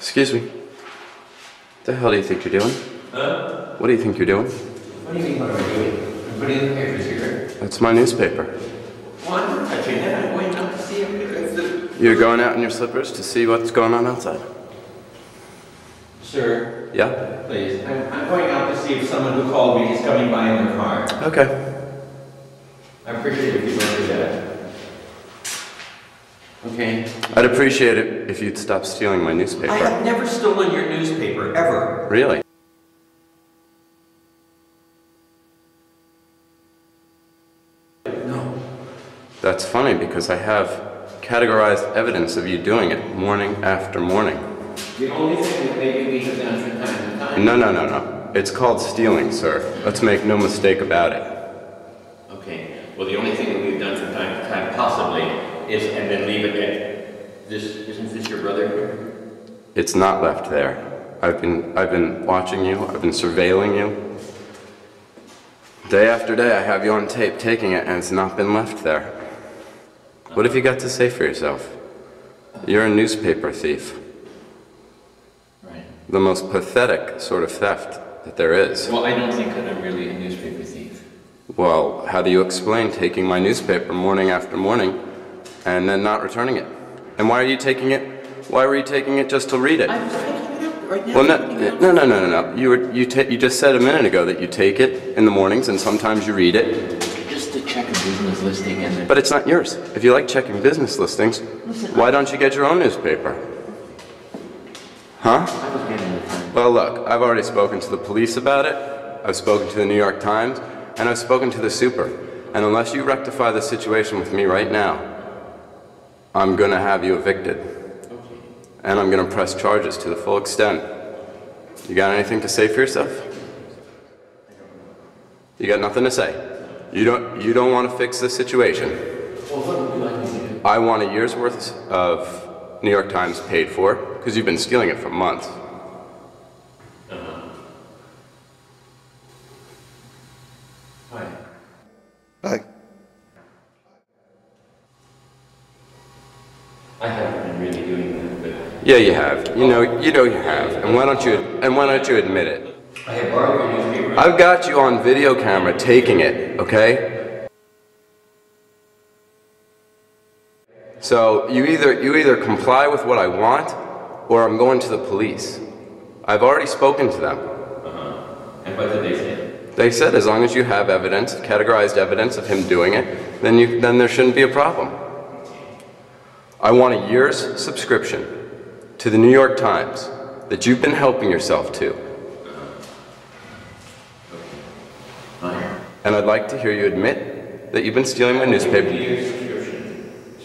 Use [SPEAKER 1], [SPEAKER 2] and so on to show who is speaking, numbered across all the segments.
[SPEAKER 1] Excuse me. What the hell do you think you're doing?
[SPEAKER 2] Huh?
[SPEAKER 1] What do you think you're doing?
[SPEAKER 2] What do you mean what am I doing? I'm putting the papers here.
[SPEAKER 1] That's my newspaper.
[SPEAKER 2] Well, I'm not touching that. I'm going out to see if the...
[SPEAKER 1] You're going out in your slippers to see what's going on outside?
[SPEAKER 2] Sir?
[SPEAKER 1] Yeah?
[SPEAKER 2] Please. I'm going out to see if someone who called me is coming by in their car.
[SPEAKER 1] Okay.
[SPEAKER 2] I appreciate it if you don't do that. Okay.
[SPEAKER 1] I'd appreciate it if you'd stop stealing my newspaper.
[SPEAKER 2] I have never stolen your newspaper, ever.
[SPEAKER 1] Really?
[SPEAKER 2] No.
[SPEAKER 1] That's funny because I have categorized evidence of you doing it morning after morning.
[SPEAKER 2] The only thing that maybe we have done from time to time...
[SPEAKER 1] No. It's called stealing, sir. Let's make no mistake about it.
[SPEAKER 2] Okay. Well, the only thing that we've done from time to time, possibly, is, and then leave it at this. Isn't this your brother?
[SPEAKER 1] It's not left there. I've been watching you. I've been surveilling you. Day after day, I have you on tape taking it, and it's not been left there. What have you got to say for yourself? You're a newspaper thief.
[SPEAKER 2] Right.
[SPEAKER 1] The most pathetic sort of theft that there is.
[SPEAKER 2] Well, I don't think that I'm really a newspaper thief.
[SPEAKER 1] Well, how do you explain taking my newspaper morning after morning and then not returning it? And why are you taking it? Why were you taking it just to read it?
[SPEAKER 2] I'm taking it up right now.
[SPEAKER 1] Well, no. You just said a minute ago that you take it in the mornings and sometimes you read it.
[SPEAKER 2] Just to check a business listing and...
[SPEAKER 1] But it's not yours. If you like checking business listings, why don't you get your own newspaper? Huh?
[SPEAKER 2] I was getting the time.
[SPEAKER 1] Well, look, I've already spoken to the police about it. I've spoken to the New York Times. And I've spoken to the super. And unless you rectify the situation with me right now, I'm gonna have you evicted.
[SPEAKER 2] Okay.
[SPEAKER 1] And I'm gonna press charges to the full extent. You got anything to say for yourself? You got nothing to say? You don't want to fix this situation?
[SPEAKER 2] Well, what would you like me to do?
[SPEAKER 1] I want a year's worth of New York Times paid for, because you've been stealing it for months.
[SPEAKER 2] Hi.
[SPEAKER 1] Bye.
[SPEAKER 2] I haven't been really doing that, but...
[SPEAKER 1] Yeah, you have. You know you have. And why don't you admit it?
[SPEAKER 2] I have borrowed your newspaper.
[SPEAKER 1] I've got you on video camera taking it, okay? So you either comply with what I want, or I'm going to the police. I've already spoken to them.
[SPEAKER 2] And what did they say?
[SPEAKER 1] They said as long as you have evidence, categorized evidence of him doing it, then there shouldn't be a problem. I want a year's subscription to the New York Times that you've been helping yourself to. And I'd like to hear you admit that you've been stealing my newspaper.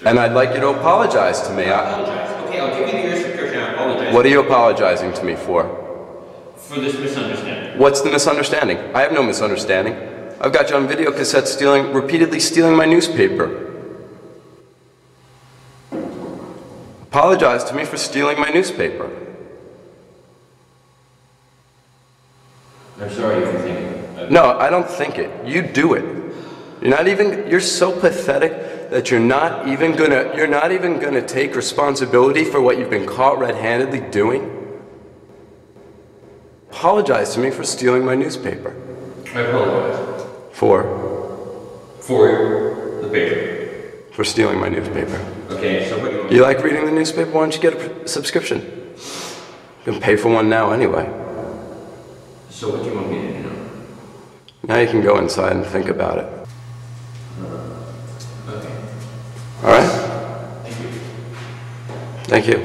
[SPEAKER 1] And I'd like you to apologize to me.
[SPEAKER 2] Okay, I'll give you the year's subscription. I apologize.
[SPEAKER 1] What are you apologizing to me for?
[SPEAKER 2] For this misunderstanding.
[SPEAKER 1] What's the misunderstanding? I have no misunderstanding. I've got you on video cassette repeatedly stealing my newspaper. Apologize to me for stealing my newspaper.
[SPEAKER 2] I'm sorry if you think it.
[SPEAKER 1] No, I don't think it. You do it. You're so pathetic that you're not even gonna take responsibility for what you've been caught red-handedly doing. Apologize to me for stealing my newspaper.
[SPEAKER 2] I apologize.
[SPEAKER 1] For
[SPEAKER 2] the paper.
[SPEAKER 1] For stealing my newspaper.
[SPEAKER 2] Okay, so what do you want?
[SPEAKER 1] You like reading the newspaper? Why don't you get a subscription? You can pay for one now anyway.
[SPEAKER 2] So what do you want me to do now?
[SPEAKER 1] Now you can go inside and think about it.
[SPEAKER 2] Okay.
[SPEAKER 1] All right?
[SPEAKER 2] Thank you.
[SPEAKER 1] Thank you.